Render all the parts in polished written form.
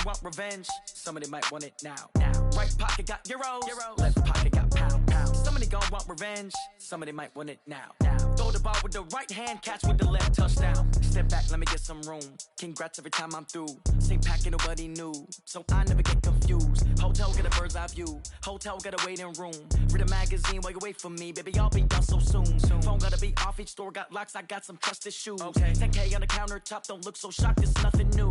want revenge. Somebody might want it now. Right pocket got euros. Left pocket got pound. Somebody gon' want revenge. Somebody might want it now. Throw the ball with the right hand, catch with the left, touchdown. Step back, let me get some room. Congrats every time I'm through. Same packet, nobody knew, so I never get confused. Hotel get a bird's eye view. Hotel get a waiting room. Read a magazine while you wait for me, baby. I'll be done so soon. Phone gotta be off. Each store got locks. I got some trusted shoes. 10K on the countertop. Don't look so shocked. It's nothing new.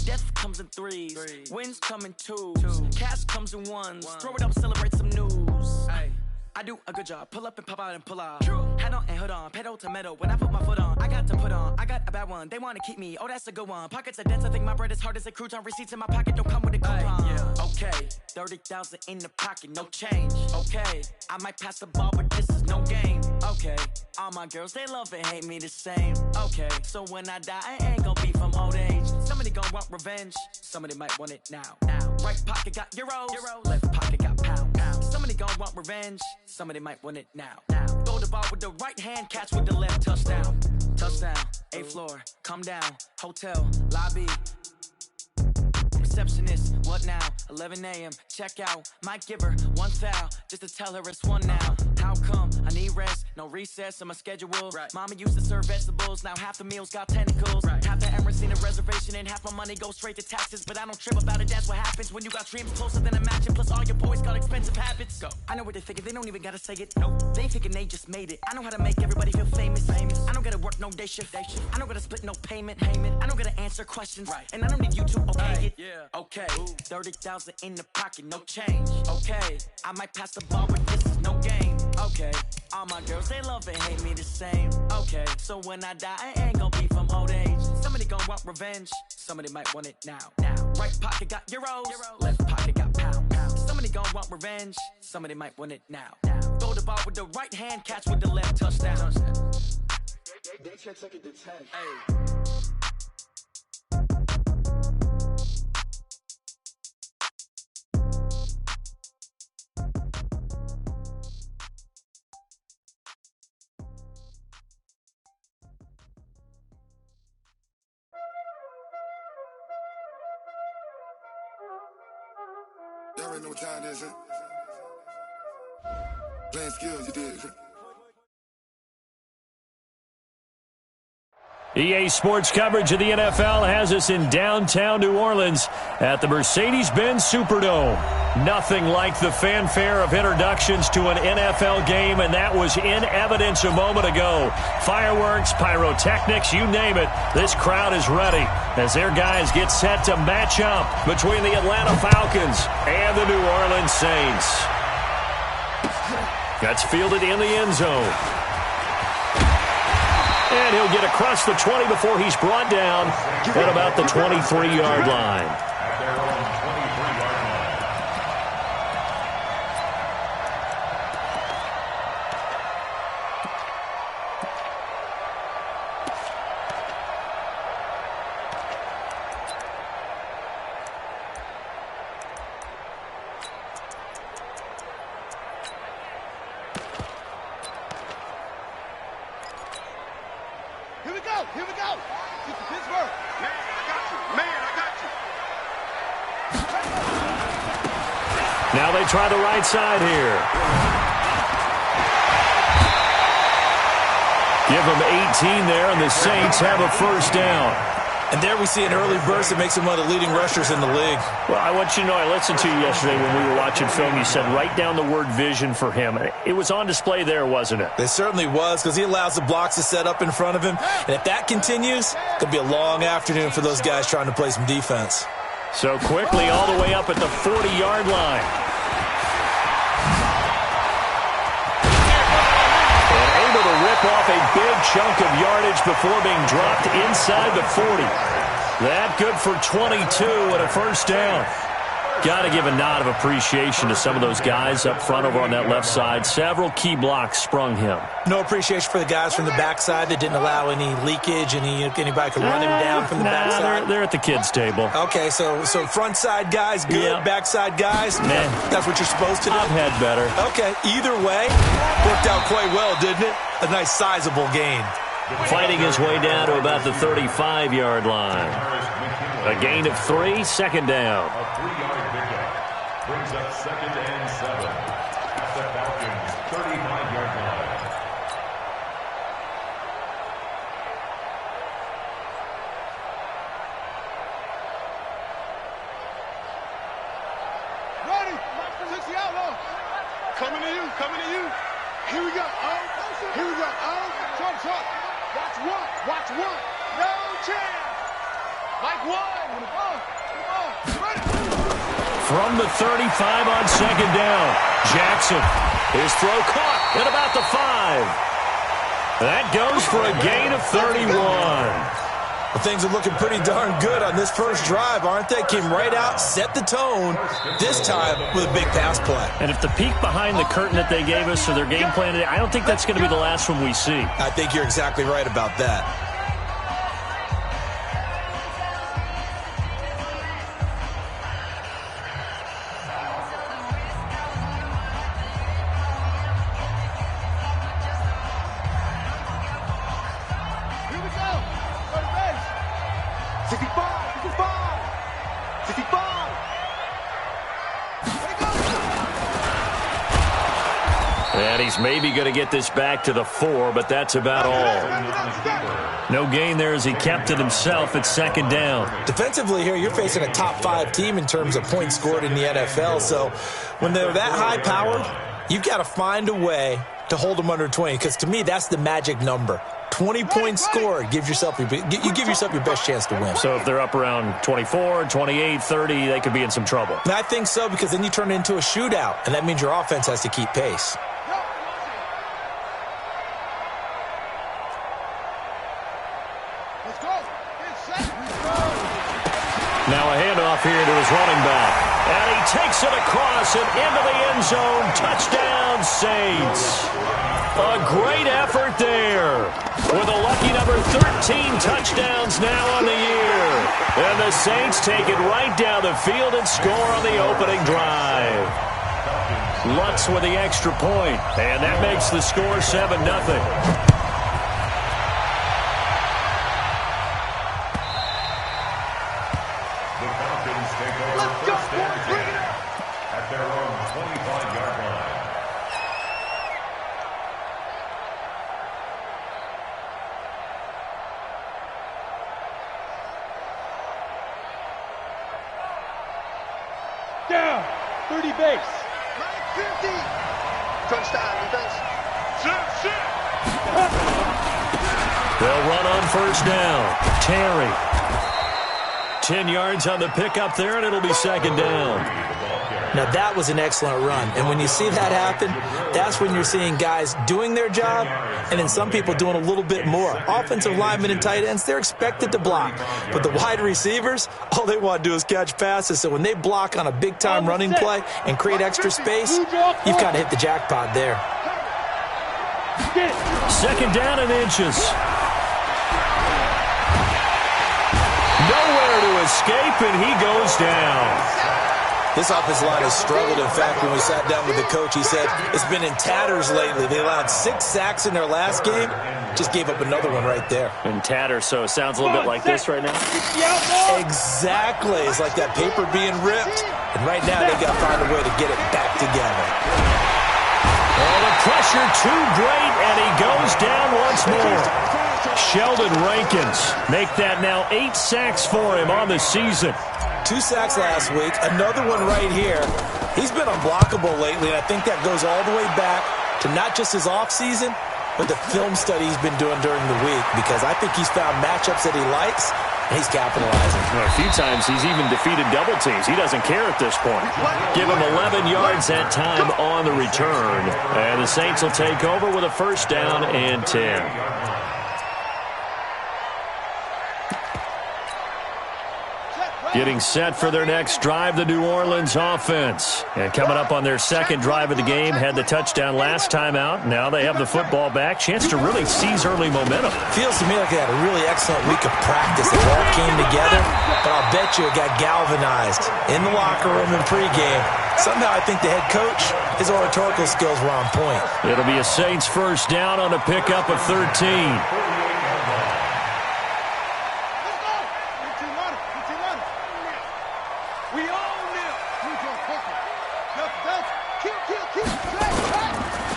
Death comes in threes. Wins come in twos. Cash comes in ones. Throw it up, celebrate some news. I do a good job. Pull up and pop out and pull out. Head on and hood on. Pedal to metal. When I put my foot on, I got to put on. I got a bad one. They want to keep me. Oh, that's a good one. Pockets are dense. I think my bread is hard as a crouton. Receipts in my pocket don't come with a coupon. Okay, 30,000 in the pocket, no change. Okay, I might pass the ball, but this is no game. Okay, all my girls, they love and hate me the same. Okay, so when I die, I ain't gonna be from old age. Somebody gon' want revenge. Somebody might want it now. Right pocket got euros. Left pocket got pound. Somebody gon' want revenge. Somebody might want it now. Throw the ball with the right hand, catch with the left, touchdown. Touchdown, 8th floor, come down, hotel, lobby. Receptionist, what now? 11 a.m. Check out. Might give her one foul just to tell her it's one now. How come? I need rest, no recess on my schedule. Mama used to serve vegetables, now half the meals got tentacles. Half the Emirates need a reservation and half my money goes straight to taxes. But I don't trip about it, that's what happens when you got dreams closer than a match. And plus all your boys got expensive habits. Go. I know what they thinking, they don't even gotta say it. Nope. They thinking they just made it. I know how to make everybody feel famous. I don't gotta work no day shift. I don't gotta split no payment. I don't gotta answer questions. And I don't need you to okay it. Okay, 30,000 in the pocket, no change. Okay, I might pass the ball, but this is no game. Okay, all my girls, they love and hate me the same. Okay, so when I die, I ain't gonna be from old age. Somebody gon' want revenge. Somebody might want it now. Right pocket got euros. Left pocket got pound. Somebody gon' want revenge. Somebody might want it now. Throw the ball with the right hand, catch with the left, touchdown. They check it to 10. Y'all already know what time it is, huh? Playing skills, you did, huh? EA Sports coverage of the NFL has us in downtown New Orleans at the Mercedes-Benz Superdome. Nothing like the fanfare of introductions to an NFL game, and that was in evidence a moment ago. Fireworks, pyrotechnics, you name it. This crowd is ready as their guys get set to match up between the Atlanta Falcons and the New Orleans Saints. That's fielded in the end zone. And he'll get across the 20 before he's brought down at about the 23-yard line. Here we go. Get to Pittsburgh. Man, I got you. Now they try the right side here. Give them 18 there, and the Saints have a first down. And there we see an early burst that makes him one of the leading rushers in the league. Well, I want you to know, I listened to you yesterday when we were watching film. You said write down the word vision for him. It was on display there, wasn't it? It certainly was, because he allows the blocks to set up in front of him. And if that continues, it could be a long afternoon for those guys trying to play some defense. So quickly all the way up at the 40-yard line. Rip off a big chunk of yardage before being dropped inside the 40. That good for 22 and a first down. Got to give a nod of appreciation to some of those guys up front over on that left side. Several key blocks sprung him. No appreciation for the guys from the backside that didn't allow any leakage, anybody could run him down from the backside. They're at the kids' table. Okay, so front side guys good, yeah. Backside guys, man, that's what you're supposed to do? I've had better. Okay, either way, worked out quite well, didn't it? A nice sizable gain. Fighting his way down to about the 35-yard line. A gain of 3, second down. A 3-yard pickup brings up 2nd and 7 at the Falcons' 35-yard line. Ready. 60 outlaw. Coming to you. Coming to you. Here we go. Here we go. Talk. Watch one. Watch one. No chance. Like one. Ready. From the 35 on second down, Jackson. His throw caught at about the 5. That goes for a gain of 31. Well, things are looking pretty darn good on this first drive, aren't they? Came right out, set the tone, this time with a big pass play. And if the peek behind the curtain that they gave us or their game plan today, I don't think that's going to be the last one we see. I think you're exactly right about that. Here we go. Go to base. 65. 65. There you go. And he's maybe going to get this back to the 4, but that's about all. No gain there as he kept it himself at second down. Defensively here, you're facing a top 5 team in terms of points scored in the NFL. So when they're that high-powered, you've got to find a way to hold them under 20, because to me, that's the magic number. 20 points scored, you give yourself your best chance to win. So if they're up around 24, 28, 30, they could be in some trouble. And I think so, because then you turn it into a shootout, and that means your offense has to keep pace. Let's go. Get set. Now a handoff here to his running back. And he takes it across and into the end zone. Touchdown, Saints. A great effort there. With a lucky number 13 touchdowns now on the year. And the Saints take it right down the field and score on the opening drive. Lutz with the extra point. And that makes the score 7-0. At their own 25-yard line. Down. 30 base. 50. Touchdown defense. Sit. They'll run on first down. Terry. 10 yards on the pickup there, and it'll be second down. Now, that was an excellent run. And when you see that happen, that's when you're seeing guys doing their job and then some people doing a little bit more. Offensive linemen and tight ends, they're expected to block. But the wide receivers, all they want to do is catch passes. So when they block on a big-time running play and create extra space, you've kind of hit the jackpot there. Second down and inches. Nowhere to escape, and he goes down. This offensive line has struggled. In fact, when we sat down with the coach, he said it's been in tatters lately. They allowed 6 sacks in their last game. Just gave up another one right there. In tatters, so it sounds a little bit like this right now. Exactly. It's like that paper being ripped. And right now, they've got to find a way to get it back together. Oh, the pressure too great, and he goes down once more. Sheldon Rankins make that now 8 sacks for him on the season. 2 sacks last week, another one right here. He's been unblockable lately, and I think that goes all the way back to not just his offseason, but the film study he's been doing during the week, because I think he's found matchups that he likes, and he's capitalizing. Well, a few times he's even defeated double teams. He doesn't care at this point. Give him 11 yards that time on the return, and the Saints will take over with a first down and 10. Getting set for their next drive, the New Orleans offense. And coming up on their second drive of the game, had the touchdown last time out. Now they have the football back. Chance to really seize early momentum. Feels to me like they had a really excellent week of practice. It all came together, but I'll bet you it got galvanized in the locker room and pregame. Somehow I think the head coach, his oratorical skills were on point. It'll be a Saints first down on a pickup of 13. We own them.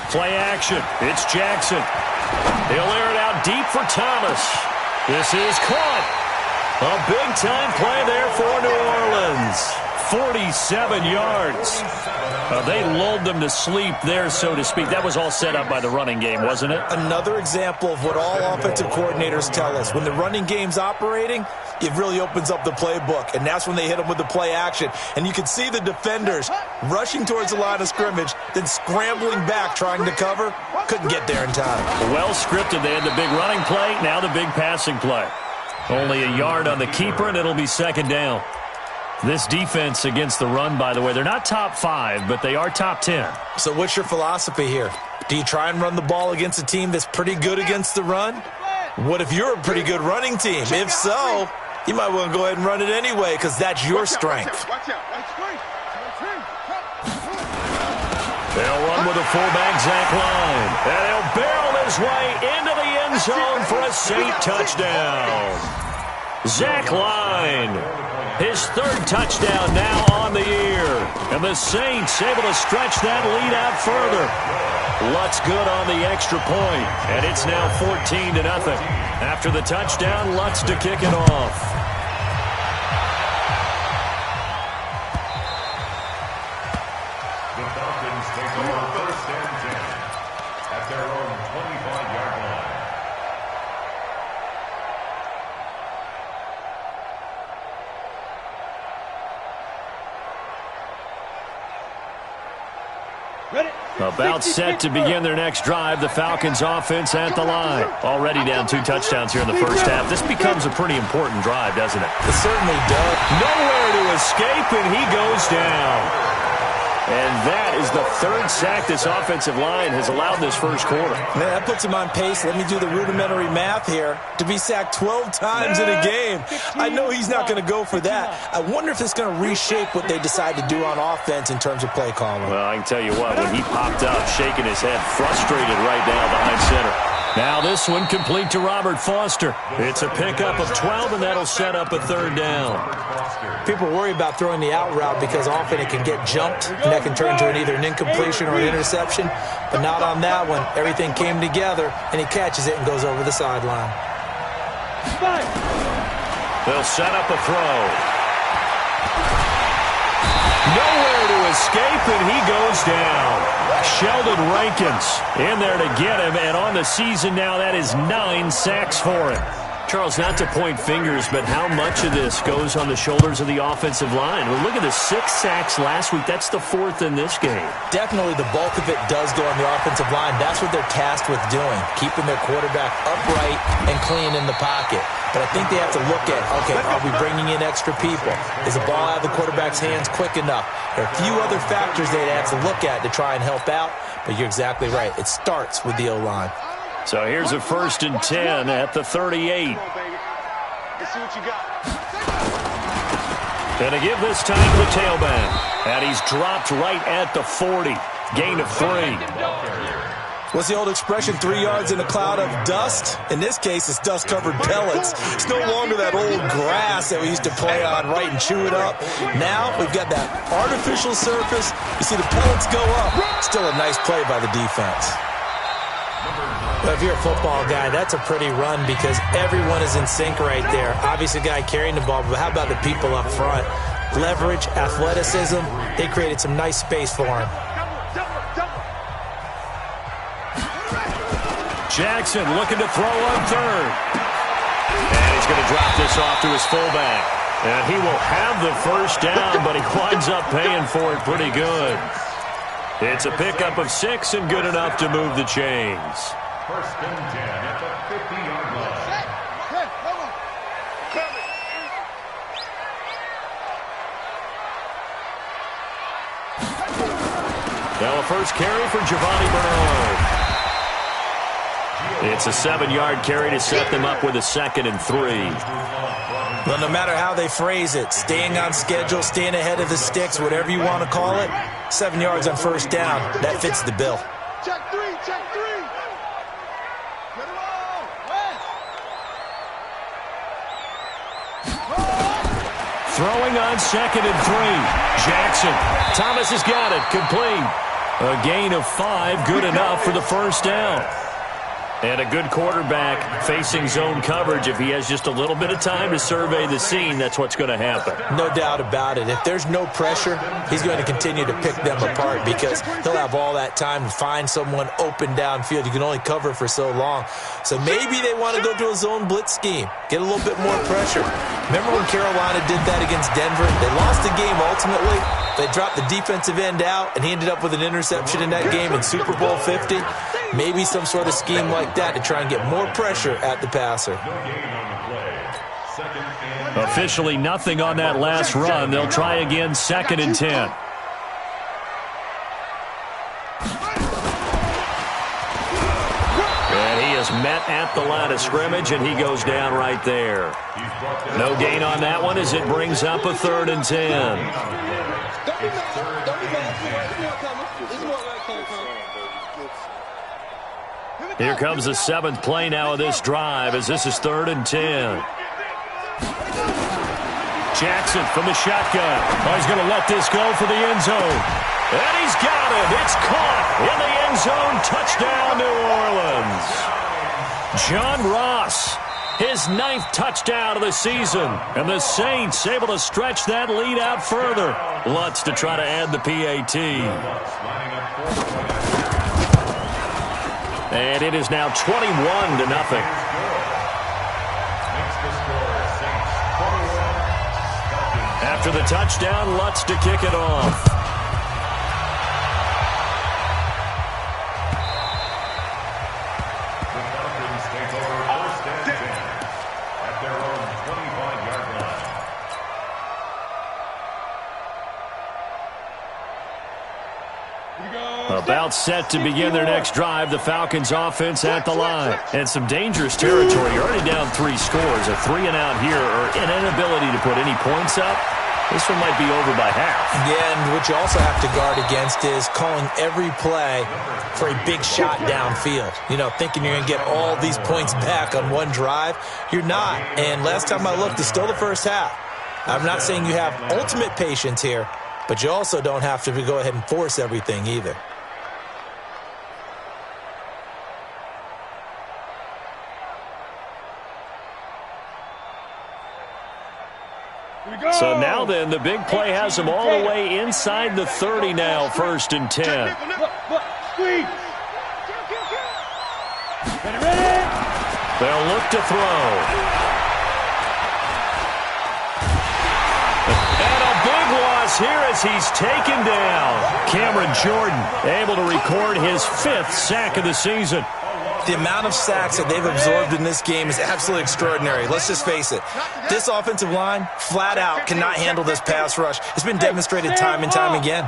Play action. It's Jackson. He'll air it out deep for Thomas. This is caught. A big-time play there for New Orleans. 47 yards. They lulled them to sleep there, so to speak. That was all set up by the running game, wasn't it? Another example of what all offensive coordinators tell us. When the running game's operating, it really opens up the playbook, and that's when they hit them with the play action. And you can see the defenders rushing towards the line of scrimmage, then scrambling back trying to cover. Couldn't get there in time. Well scripted. They had the big running play, now the big passing play. Only a yard on the keeper, and it'll be second down. This defense against the run, by the way, they're not top 5, but they are top 10. So what's your philosophy here? Do you try and run the ball against a team that's pretty good against the run? What if you're a pretty good running team? If so, you might want to go ahead and run it anyway because that's your strength. They'll run with a fullback, Zach Line. And he'll barrel his way into the end zone for a Saint touchdown. Zach Line, his 3rd touchdown now on the year. And the Saints able to stretch that lead out further. Lutz good on the extra point. And it's now 14-0. After the touchdown, Lutz to kick it off. The Falcons take over 1st and 10 at their own 25-yard line. About set to begin their next drive. The Falcons offense at the line. Already down 2 touchdowns here in the first half. This becomes a pretty important drive, doesn't it? It certainly does. Nowhere to escape, and he goes down. And that is the 3rd sack this offensive line has allowed this first quarter. Man, that puts him on pace. Let me do the rudimentary math here. To be sacked 12 times in a game, I know he's not going to go for that. I wonder if it's going to reshape what they decide to do on offense in terms of play calling. Well, I can tell you what, when he popped up, shaking his head, frustrated right now behind center. Now this one complete to Robert Foster. It's a pickup of 12, and that'll set up a 3rd down. People worry about throwing the out route because often it can get jumped, and that can turn into either an incompletion or an interception. But not on that one. Everything came together, and he catches it and goes over the sideline. They'll set up a throw. Nowhere to escape, and he goes down. Sheldon Rankins in there to get him, and on the season now, that is 9 sacks for him. Charles, not to point fingers, but how much of this goes on the shoulders of the offensive line? Well, look at the 6 sacks last week. That's the 4th in this game. Definitely the bulk of it does go on the offensive line. That's what they're tasked with doing, keeping their quarterback upright and clean in the pocket. But I think they have to look at, okay, are we bringing in extra people? Is the ball out of the quarterback's hands quick enough? There are a few other factors they'd have to look at to try and help out, but you're exactly right. It starts with the O-line. So here's a 1st and 10 at the 38. Let's see what you got. Gonna give this time to the tailback. And he's dropped right at the 40. Gain of 3. What's the old expression, 3 yards in a cloud of dust? In this case, it's dust-covered pellets. It's no longer that old grass that we used to play on, right, and chew it up. Now we've got that artificial surface. You see the pellets go up. Still a nice play by the defense. Well, if you're a football guy, that's a pretty run because everyone is in sync right there. Obviously, the guy carrying the ball, but how about the people up front? Leverage, athleticism, they created some nice space for him. Jackson looking to throw on 3rd. And he's going to drop this off to his fullback. And he will have the 1st down, but he winds up paying for it pretty good. It's a pickup of 6 and good enough to move the chains. 1st and 10 at the 50-yard line. Now a first carry for Giovanni Bernard. It's a 7-yard carry to set them up with a 2nd and 3. Well, no matter how they phrase it, staying on schedule, staying ahead of the sticks, whatever you want to call it, 7 yards on 1st down, that fits the bill. Check 3, check 3. Get him on. Throwing on 2nd and 3. Jackson. Thomas has got it. Complete. A gain of 5. Good enough for the first down. And a good quarterback facing zone coverage. If he has just a little bit of time to survey the scene, that's what's going to happen. No doubt about it. If there's no pressure, he's going to continue to pick them apart because he'll have all that time to find someone open downfield. You can only cover for so long. So maybe they want to go to a zone blitz scheme, get a little bit more pressure. Remember when Carolina did that against Denver? They lost the game ultimately. They dropped the defensive end out, and he ended up with an interception in that game in Super Bowl 50. Maybe some sort of scheme like that to try and get more pressure at the passer. Officially nothing on that last run. They'll try again 2nd and 10. And he is met at the line of scrimmage, and he goes down right there. No gain on that one as it brings up a 3rd and 10. Here comes the 7th play now of this drive as this is 3rd and 10. Jackson from the shotgun. Oh, he's going to let this go for the end zone. And he's got it. It's caught in the end zone. Touchdown, New Orleans. John Ross, his 9th touchdown of the season. And the Saints able to stretch that lead out further. Lutz to try to add the PAT. And it is now 21-0. After the touchdown, Lutz to kick it off. The Falcons take over 1st and 10 at their own 25-yard line. About set to begin their next drive, the Falcons offense at the line. And some dangerous territory. You're already down 3 scores. A 3-and-out here or an inability to put any points up. This one might be over by half. Yeah, and what you also have to guard against is calling every play for a big shot downfield. You know, thinking you're going to get all these points back on one drive. You're not. And last time I looked, it's still the first half. I'm not saying you have ultimate patience here, but you also don't have to go ahead and force everything either. So now then, the big play has them all the way inside the 30 now, 1st and 10. They'll look to throw. And a big loss here as he's taken down. Cameron Jordan able to record his 5th sack of the season. The amount of sacks that they've absorbed in this game is absolutely extraordinary. Let's just face it. This offensive line, flat out, cannot handle this pass rush. It's been demonstrated time and time again.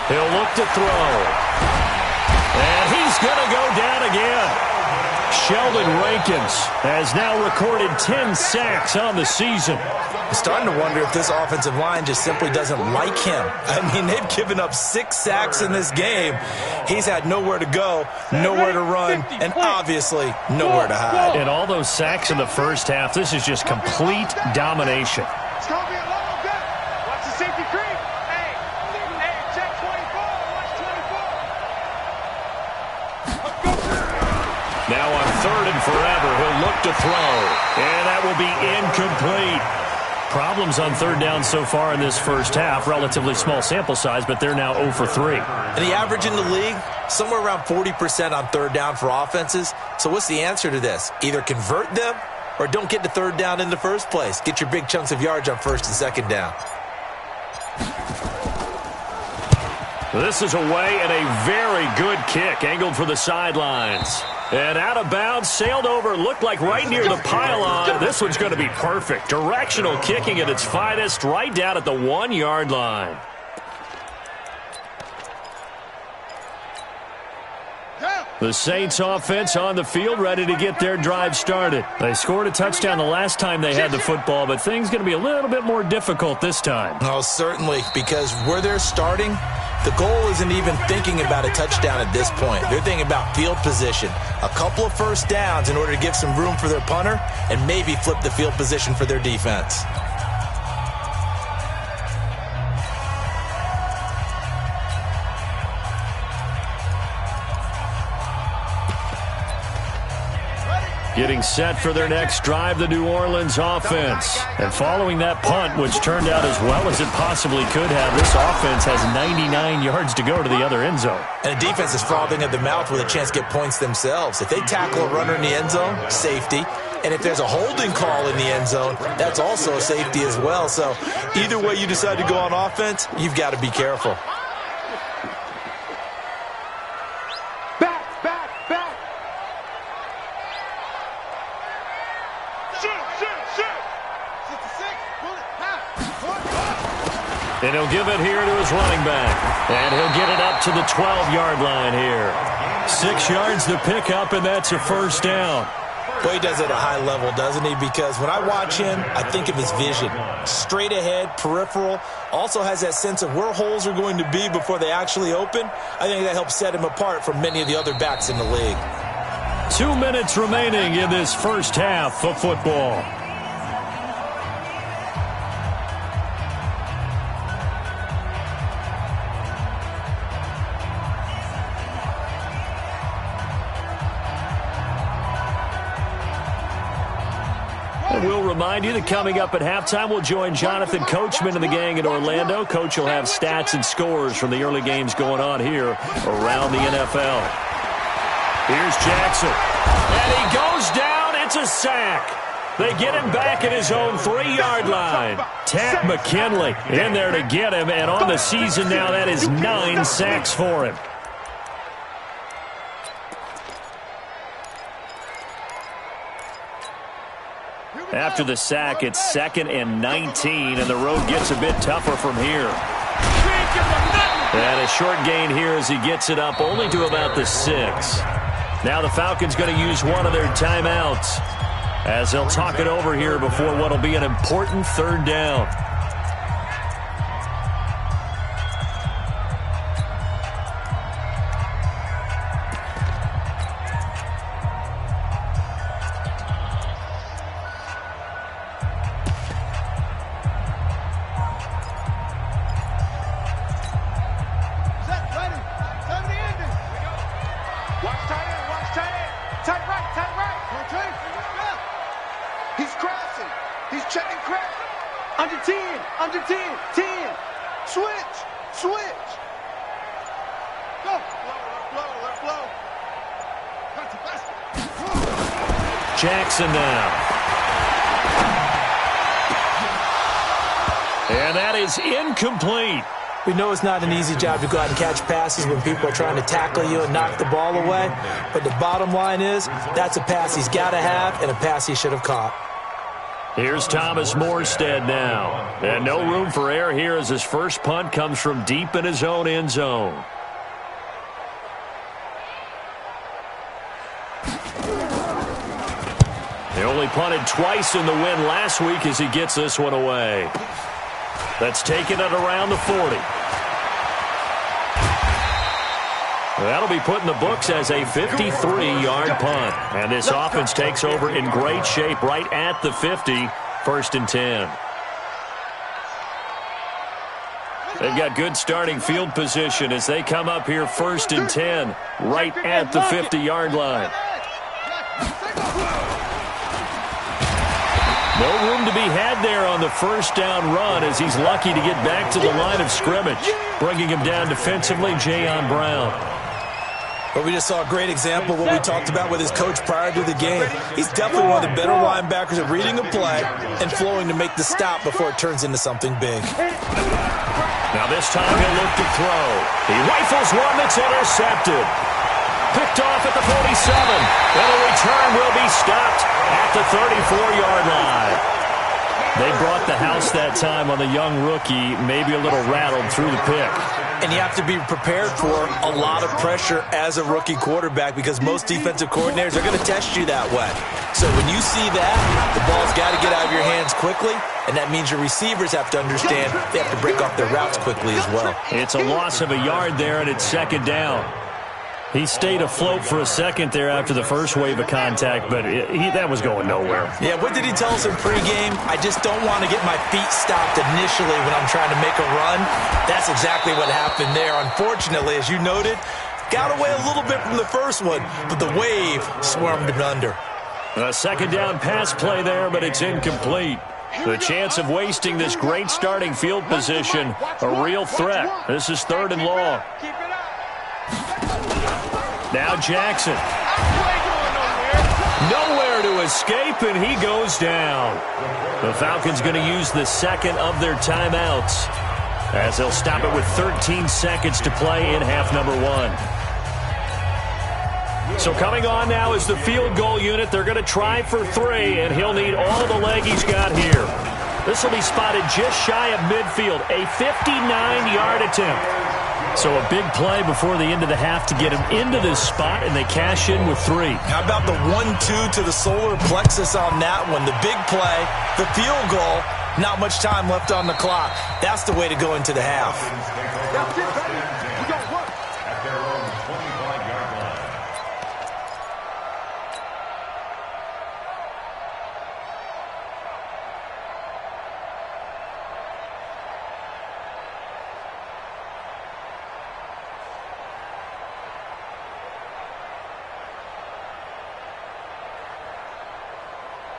He'll look to throw. And he's going to go down again. Sheldon Rankins has now recorded 10 sacks on the season. I'm starting to wonder if this offensive line just simply doesn't like him. I mean, they've given up 6 sacks in this game. He's had nowhere to go, nowhere to run, and obviously nowhere to hide. And all those sacks in the first half, this is just complete domination. It's going to be a long day. Watch the safety creep. Hey, check 24. Watch 24. Now on 3rd and forever, he'll look to throw. And that will be incomplete. Problems on 3rd down so far in this first half. Relatively small sample size, but they're now 0 for 3. And the average in the league, somewhere around 40% on 3rd down for offenses. So what's the answer to this? Either convert them or don't get to 3rd down in the first place. Get your big chunks of yards on 1st and 2nd down. This is away and a very good kick angled for the sidelines. And out of bounds, sailed over, looked like right near the pylon. This one's going to be perfect. Directional kicking at its finest, right down at the 1-yard line. The Saints offense on the field, ready to get their drive started. They scored a touchdown the last time they had the football, but things going to be a little bit more difficult this time. Oh, certainly, because where they're starting, the goal isn't even thinking about a touchdown at this point. They're thinking about field position. A couple of first downs in order to give some room for their punter and maybe flip the field position for their defense. Getting set for their next drive, the New Orleans offense. And following that punt, which turned out as well as it possibly could have, this offense has 99 yards to go to the other end zone. And the defense is frothing at the mouth with a chance to get points themselves. If they tackle a runner in the end zone, safety. And if there's a holding call in the end zone, that's also a safety as well. So either way you decide to go on offense, you've got to be careful. And he'll give it here to his running back. And he'll get it up to the 12-yard line here. 6 yards to pick up, and that's a first down. Boy, he does it at a high level, doesn't he? Because when I watch him, I think of his vision. Straight ahead, peripheral. Also has that sense of where holes are going to be before they actually open. I think that helps set him apart from many of the other backs in the league. 2 minutes remaining in this first half of football. We'll remind you that coming up at halftime, we'll join Jonathan Coachman and the gang in Orlando. Coach will have stats and scores from the early games going on here around the NFL. Here's Jackson. And he goes down. It's a sack. They get him back at his own 3-yard line. Tat McKinley in there to get him. And on the season now, that is 9 sacks for him. After the sack, it's 2nd and 19, and the road gets a bit tougher from here. And a short gain here as he gets it up only to about the 6. Now the Falcons going to use one of their timeouts as they'll talk it over here before what will be an important 3rd down. Jackson now. And that is incomplete. We know it's not an easy job to go out and catch passes when people are trying to tackle you and knock the ball away. But the bottom line is that's a pass he's got to have and a pass he should have caught. Here's Thomas Morstead now. And no room for error here as his first punt comes from deep in his own end zone. He only punted twice in the win last week as he gets this one away. That's taken it around the 40. That'll be put in the books as a 53-yard punt. And this offense takes over in great shape right at the 50, 1st and 10. They've got good starting field position as they come up here 1st and 10, right at the 50-yard line. No room to be had there on the first down run as he's lucky to get back to the line of scrimmage. Bringing him down defensively, Jayon Brown. But we just saw a great example of what we talked about with his coach prior to the game. He's definitely one of the better linebackers at reading a play and flowing to make the stop before it turns into something big. Now this time he'll look to throw. He rifles one that's intercepted. Picked off at the 47. And the return will be stopped at the 34-yard line. They brought the house that time on the young rookie, maybe a little rattled through the pick. And you have to be prepared for a lot of pressure as a rookie quarterback because most defensive coordinators are going to test you that way. So when you see that, the ball's got to get out of your hands quickly, and that means your receivers have to understand they have to break off their routes quickly as well. It's a loss of a yard there, and it's 2nd down. He stayed afloat for a second there after the first wave of contact, but that was going nowhere. Yeah, what did he tell us in pregame? I just don't want to get my feet stopped initially when I'm trying to make a run. That's exactly what happened there. Unfortunately, as you noted, got away a little bit from the first one, but the wave swarmed him under. A second down pass play there, but it's incomplete. The chance of wasting this great starting field position, a real threat. This is 3rd and long. Now Jackson. Nowhere to escape, and he goes down. The Falcons going to use the second of their timeouts, as they'll stop it with 13 seconds to play in half number 1. So coming on now is the field goal unit. They're going to try for 3, and he'll need all the leg he's got here. This will be spotted just shy of midfield, a 59-yard attempt. So a big play before the end of the half to get him into this spot, and they cash in with 3. How about the 1-2 to the solar plexus on that one? The big play, the field goal, not much time left on the clock. That's the way to go into the half. That's it, baby. We got work. At their own 25-yard line.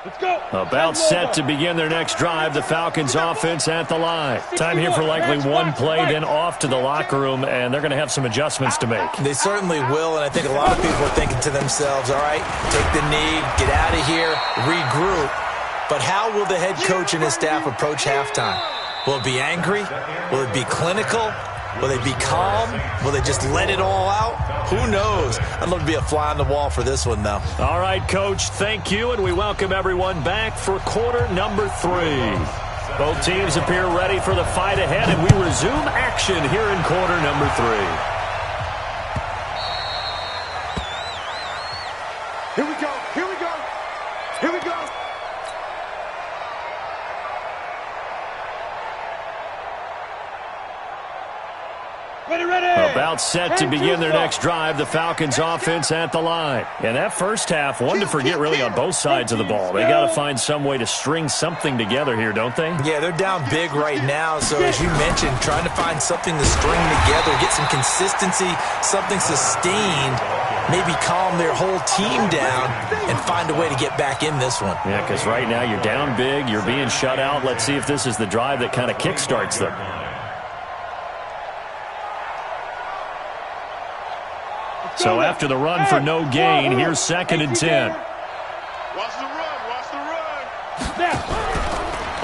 Let's go. About set to begin their next drive, the Falcons offense at the line. Time here for likely one play, then off to the locker room, and they're going to have some adjustments to make. They certainly will, and I think a lot of people are thinking to themselves, all right, take the knee, get out of here, regroup. But how will the head coach and his staff approach halftime? Will it be angry? Will it be clinical? Will they be calm? Will they just let it all out? Who knows? I'd love to be a fly on the wall for this one, though. All right, Coach, thank you, and we welcome everyone back for quarter number 3. Both teams appear ready for the fight ahead, and we resume action here in quarter number 3. Here we go. Here we go. Here we go. Ready. About set to begin their next drive, the Falcons offense at the line. In that first half, one to forget really on both sides of the ball. They got to find some way to string something together here, don't they? Yeah, they're down big right now, so as you mentioned, trying to find something to string together, get some consistency, something sustained, maybe calm their whole team down and find a way to get back in this one. Yeah, because right now you're down big, you're being shut out. Let's see if this is the drive that kind of kickstarts them. So after the run for no gain, here's 2nd and 10. Watch the run. Watch the run.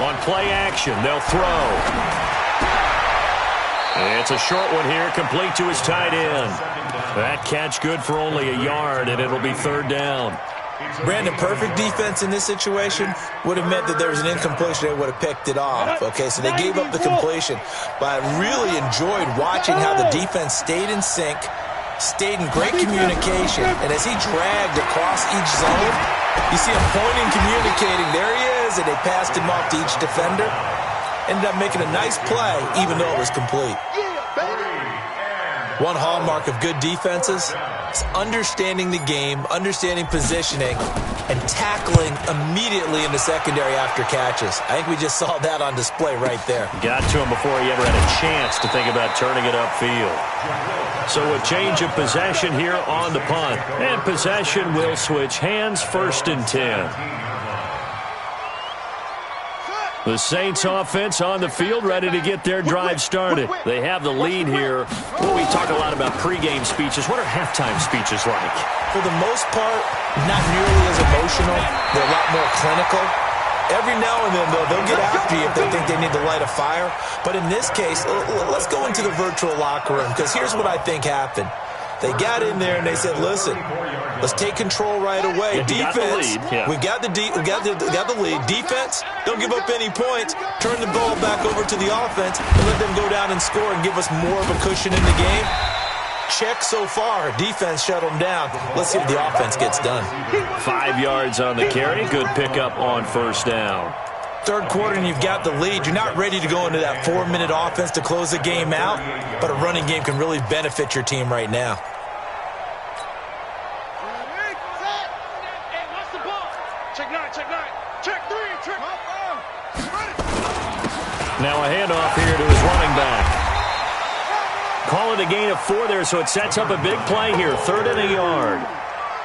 On play action, they'll throw. It's a short one here, complete to his tight end. That catch good for only a yard, and it'll be 3rd down. Brandon, perfect defense in this situation would have meant that there was an incompletion. They would have picked it off. Okay, so they gave up the completion. But I really enjoyed watching how the defense stayed in sync, stayed in great communication, and as he dragged across each zone, you see him pointing, communicating. There he is, and they passed him off to each defender. Ended up making a nice play, even though it was complete. One hallmark of good defenses is understanding the game, understanding positioning, and tackling immediately in the secondary after catches. I think we just saw that on display right there. Got to him before he ever had a chance to think about turning it upfield. So a change of possession here on the punt. And possession will switch hands, 1st and 10. The Saints offense on the field, ready to get their drive started. They have the lead here. Well, we talk a lot about pregame speeches. What are halftime speeches like? For the most part, not nearly as emotional. They're a lot more clinical. Every now and then, though, they'll get after you if they think they need to light a fire. But in this case, let's go into the virtual locker room, because here's what I think happened. They got in there and they said, listen, let's take control right away. Defense, we got the lead. Defense, don't give up any points. Turn the ball back over to the offense and let them go down and score and give us more of a cushion in the game. Check so far. Defense shut them down. Let's see if the offense gets done. 5 yards on the carry. Good pickup on 1st down. 3rd quarter and you've got the lead. You're not ready to go into that 4-minute offense to close the game out, but a running game can really benefit your team right now. Check 9. Check 3. Check. Now a handoff here to his running back. Call it a gain of 4 there, so it sets up a big play here. 3rd and a yard.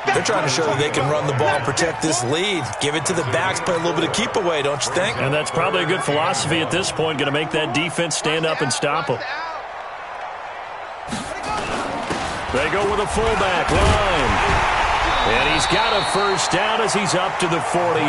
They're trying to show that they can run the ball and protect this lead. Give it to the backs, play a little bit of keep away, don't you think? And that's probably a good philosophy at this point, going to make that defense stand up and stop them. They go with a fullback line. And he's got a first down as he's up to the 48.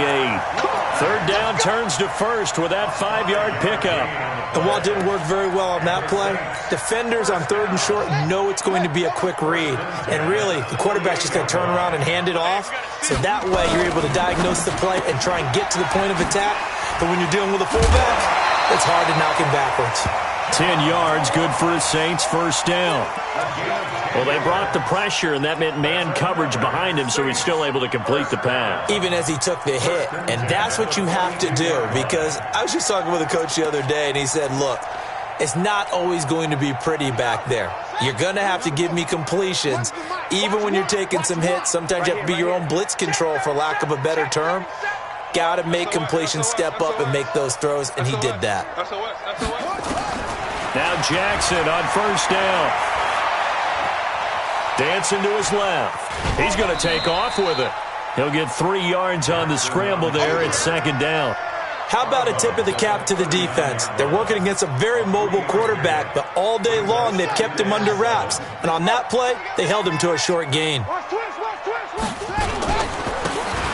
Third down turns to first with that 5-yard pickup. And while it didn't work very well on that play, defenders on third and short know it's going to be a quick read. And really, the quarterback's just going to turn around and hand it off. So that way you're able to diagnose the play and try and get to the point of attack. But when you're dealing with a fullback, it's hard to knock him backwards. 10 yards, good for the Saints, first down. Well, they brought the pressure, and that meant man coverage behind him, so he's still able to complete the pass. Even as he took the hit. And that's what you have to do, because I was just talking with a coach the other day, and he said, look, it's not always going to be pretty back there. You're going to have to give me completions. Even when you're taking some hits, sometimes you have to be your own blitz control, for lack of a better term. Got to make completions, step up, and make those throws, and he did that. Now Jackson on first down. Dancing to his left. He's going to take off with it. He'll get 3 yards on the scramble there at second down. How about a tip of the cap to the defense? They're working against a very mobile quarterback, but all day long they've kept him under wraps. And on that play, they held him to a short gain.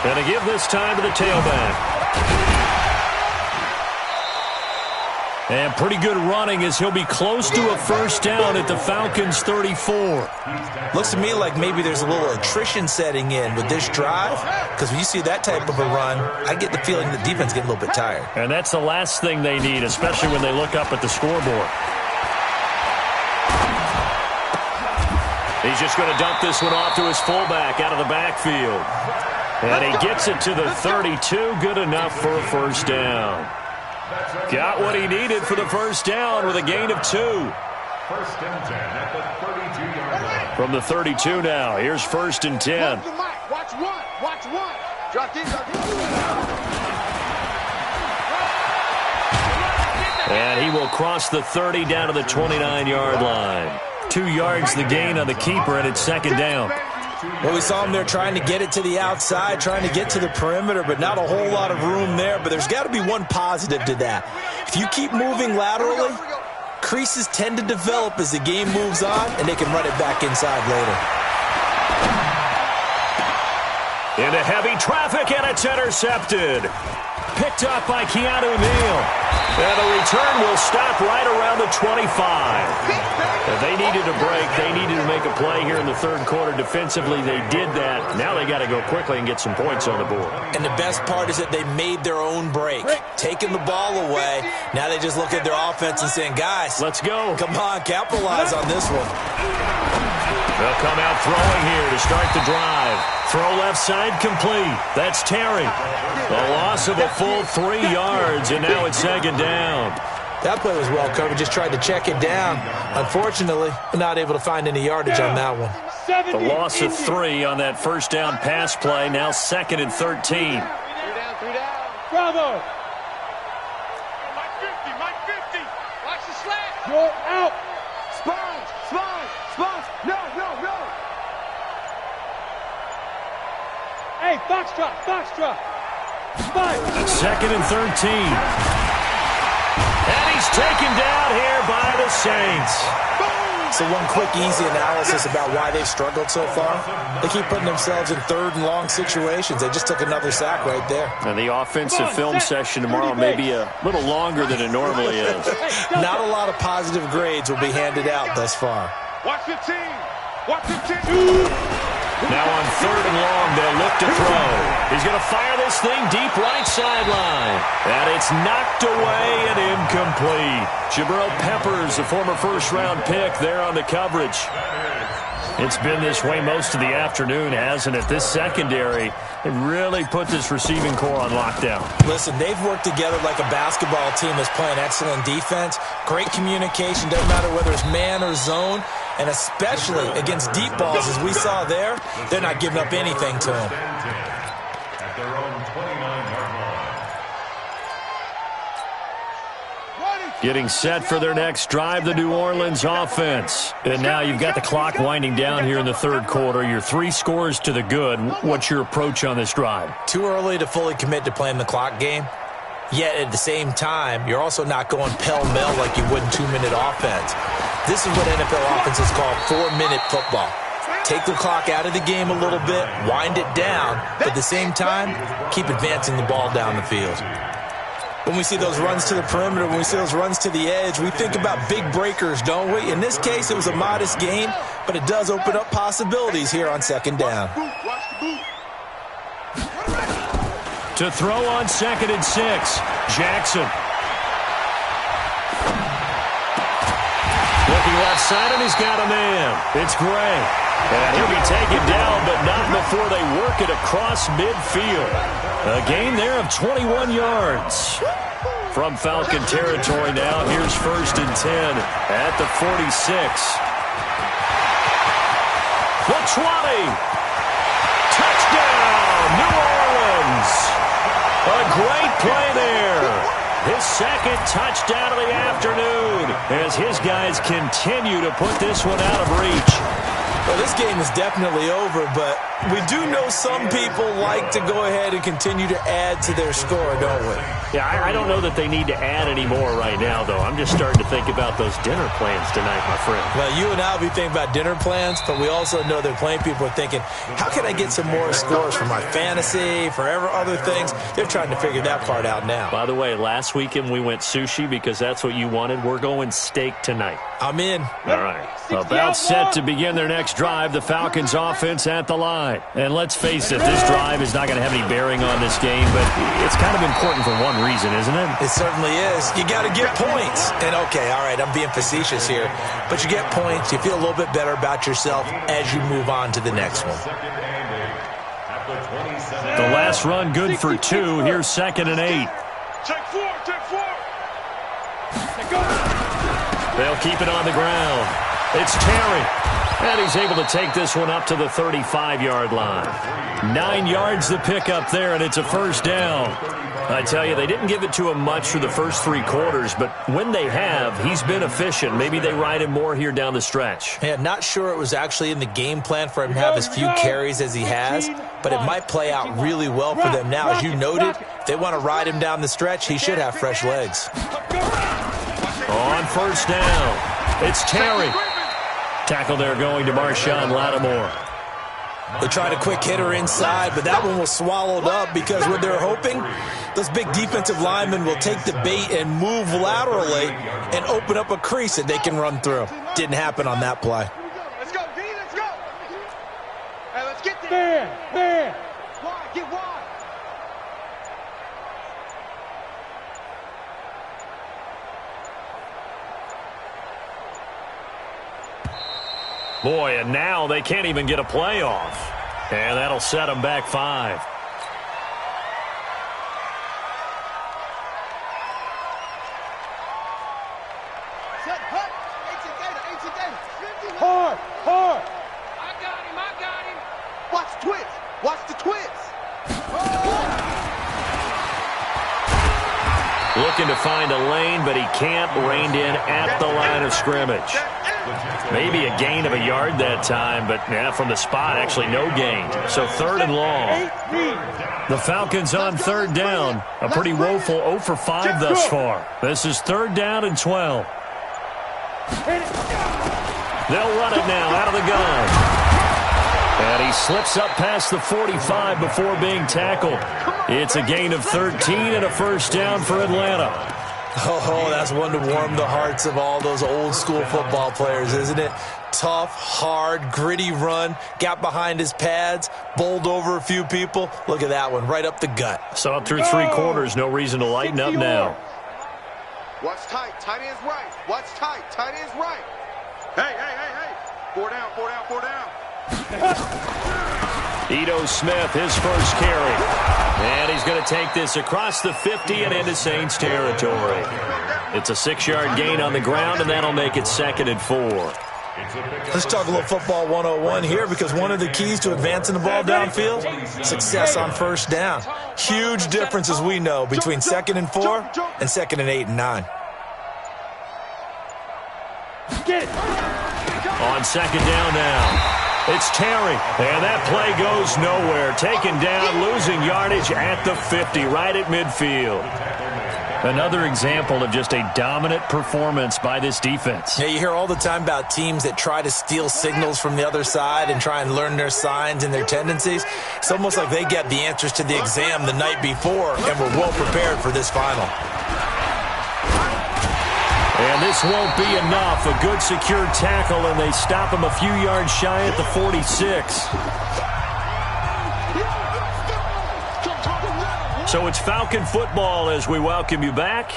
Going to give this time to the tailback. And pretty good running as he'll be close to a first down at the Falcons' 34. Looks to me like maybe there's a little attrition setting in with this drive, because when you see that type of a run, I get the feeling the defense getting a little bit tired. And that's the last thing they need, especially when they look up at the scoreboard. He's just going to dump this one off to his fullback out of the backfield. And he gets it to the 32, good enough for a first down. Got what he needed for the first down with a gain of 2. First and 10 at the 32-yard line. From the 32 now, here's first and 10. Watch one. Drop in. And he will cross the 30 down to the 29-yard line. 2 yards the gain on the keeper, and it's second down. Well, we saw him there trying to get it to the outside, trying to get to the perimeter, but not a whole lot of room there. But there's got to be one positive to that. If you keep moving laterally, creases tend to develop as the game moves on, and they can run it back inside later. Into heavy traffic, and it's intercepted. Picked up by Keanu Neal. And the return will stop right around the 25. If they needed a break, they needed to make a play here in the third quarter. Defensively, they did that. Now they got to go quickly and get some points on the board. And the best part is that they made their own break. Taking the ball away. Now they just look at their offense and saying, guys, let's go. Come on, capitalize on this one. They'll come out throwing here to start the drive. Throw left side complete. That's Terry. The loss of a full 3 yards, and now it's second down. That play was well covered. Just tried to check it down. Unfortunately, not able to find any yardage on that one. The loss of 3 on that first down pass play. Now second and 13. 3 down. Bravo. Mike 50. Watch the slant. Go out. Spine. No. Hey, Foxtrot. Spine. Second and 13. And he's taken down here by the Saints. So one quick, easy analysis about why they've struggled so far. They keep putting themselves in third and long situations. They just took another sack right there. And the offensive film session tomorrow may be a little longer than it normally is. Not a lot of positive grades will be handed out thus far. Watch 15. Now on third and long, they'll look to throw. He's going to fire this thing deep right sideline. And it's knocked away and incomplete. Jabril Peppers, a former first-round pick, there on the coverage. It's been this way most of the afternoon, hasn't it? This secondary, it really put this receiving core on lockdown. Listen, they've worked together like a basketball team that's playing excellent defense. Great communication, doesn't matter whether it's man or zone. And especially against deep balls, as we saw there, they're not giving up anything to them. At their own 29-yard line. Getting set for their next drive, the New Orleans offense. And now you've got the clock winding down here in the third quarter. You're 3 scores to the good. What's your approach on this drive? Too early to fully commit to playing the clock game. Yet at the same time, you're also not going pell-mell like you would in 2-minute offense. This is what NFL offenses call 4-minute football. Take the clock out of the game a little bit, wind it down, but at the same time, keep advancing the ball down the field. When we see those runs to the perimeter, when we see those runs to the edge, we think about big breakers, don't we? In this case, it was a modest gain, but it does open up possibilities here on second down. To throw on 2nd and 6, Jackson. Looking left side, and he's got a man. It's Gray. And he'll be taken down, but not before they work it across midfield. A gain there of 21 yards. From Falcon territory now, here's 1st and 10 at the 46. The 20. Touchdown, New Orleans. A great play there. His 2nd touchdown of the afternoon as his guys continue to put this one out of reach. Well, this game is definitely over, but we do know some people like to go ahead and continue to add to their score, don't we? Yeah, I don't know that they need to add any more right now, though. I'm just starting to think about those dinner plans tonight, my friend. Well, you and I will be thinking about dinner plans, but we also know that plenty of people are thinking, how can I get some more scores for my fantasy, for other things? They're trying to figure that part out now. By the way, last weekend we went sushi because that's what you wanted. We're going steak tonight. I'm in. All right. About set to begin their next drive, the Falcons offense at the line. And let's face it, this drive is not going to have any bearing on this game, but it's kind of important for one reason, isn't it? It certainly is. You got to get points. And okay, all right, I'm being facetious here, but you get points, you feel a little bit better about yourself as you move on to the next one. The last run good for 2. Here's 2nd and 8. Take 4. They'll keep it on the ground. It's Terry. And he's able to take this one up to the 35-yard line. 9 yards to pick up there, and it's a 1st down. I tell you, they didn't give it to him much for the first 3 quarters, but when they have, he's been efficient. Maybe they ride him more here down the stretch. Yeah, not sure it was actually in the game plan for him to have as few carries as he has, but it might play out really well for them now. As you noted, if they want to ride him down the stretch, he should have fresh legs. On 1st down, it's Terry. Tackle there going to Marshawn Lattimore. They tried a quick hitter inside, but that one was swallowed up because what they're hoping, those big defensive linemen will take the bait and move laterally and open up a crease that they can run through. Didn't happen on that play. Let's go, D, let's go. Hey, let's get there. Man. Wide, get wide. Boy, and now they can't even get a play off. And that'll set them back 5. Hard. I got him. Watch the twist. Watch the twist. Looking to find a lane, but he can't. Reined in at the line of scrimmage. Maybe a gain of a yard that time, but yeah, from the spot, actually no gain. So 3rd and long. The Falcons on 3rd down. A pretty woeful 0 for 5 thus far. This is 3rd down and 12. They'll run it now out of the gun. And he slips up past the 45 before being tackled. It's a gain of 13 and a 1st down for Atlanta. Oh, that's one to warm the hearts of all those old school football players, isn't it? Tough, hard, gritty run. Got behind his pads, bowled over a few people. Look at that one, right up the gut. Saw it through 3 quarters. No reason to lighten up now. Watch tight. Tight end's right. Watch tight. Tight end's right. Hey. 4 down. Ito Smith, his first carry. And he's going to take this across the 50 and into Saints territory. It's a 6-yard gain on the ground, and that'll make it 2nd and 4. Let's talk a little football 101 here, because one of the keys to advancing the ball downfield, success on 1st down. Huge difference, as we know, between 2nd and 4 and 2nd and 8 and 9. On second down now. It's Terry, and that play goes nowhere. Taken down, losing yardage at the 50, right at midfield. Another example of just a dominant performance by this defense. Yeah, you hear all the time about teams that try to steal signals from the other side and try and learn their signs and their tendencies. It's almost like they get the answers to the exam the night before and were well prepared for this final. And this won't be enough. A good secure tackle, and they stop him a few yards shy at the 46. So it's Falcon football as we welcome you back.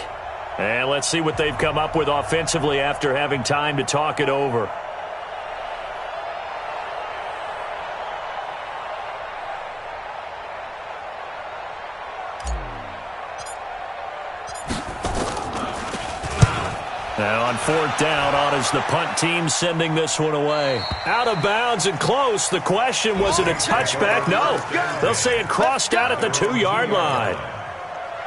And let's see what they've come up with offensively after having time to talk it over. Now on fourth down, on is the punt team sending this one away. Out of bounds and close. The question, was it a touchback? No. They'll say it crossed out at the 2-yard line.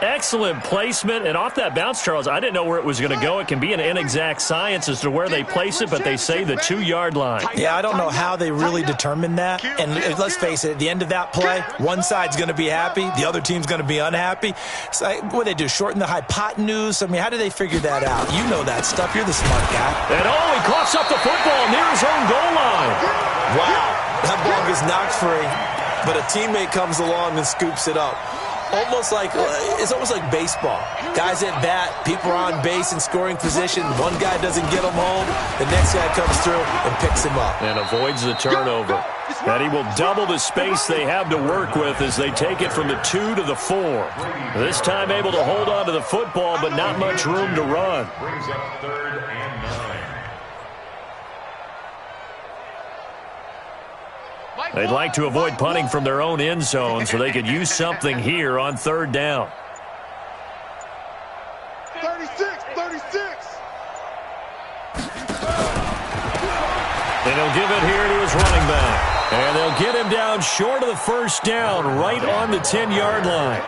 Excellent placement, and off that bounce, Charles, I didn't know where it was going to go. It can be an inexact science as to where they place it, but they say the 2-yard line. Yeah, I don't know how they really determined that. And let's face it, at the end of that play, one side's going to be happy, the other team's going to be unhappy. So what do they do, shorten the hypotenuse? I mean, how do they figure that out? You know that stuff. You're the smart guy. And he coughs up the football near his own goal line. Wow, that ball gets knocked free, but a teammate comes along and scoops it up. It's almost like baseball. Guys at bat, people are on base in scoring position. One guy doesn't get him home. The next guy comes through and picks him up. And avoids the turnover. And he will double the space they have to work with as they take it from the 2 to the 4. This time able to hold on to the football, but not much room to run. Brings up 3rd and 9. They'd like to avoid punting from their own end zone so they could use something here on 3rd down. 36. And he'll give it here to his running back. And they'll get him down short of the first down, right on the 10-yard line.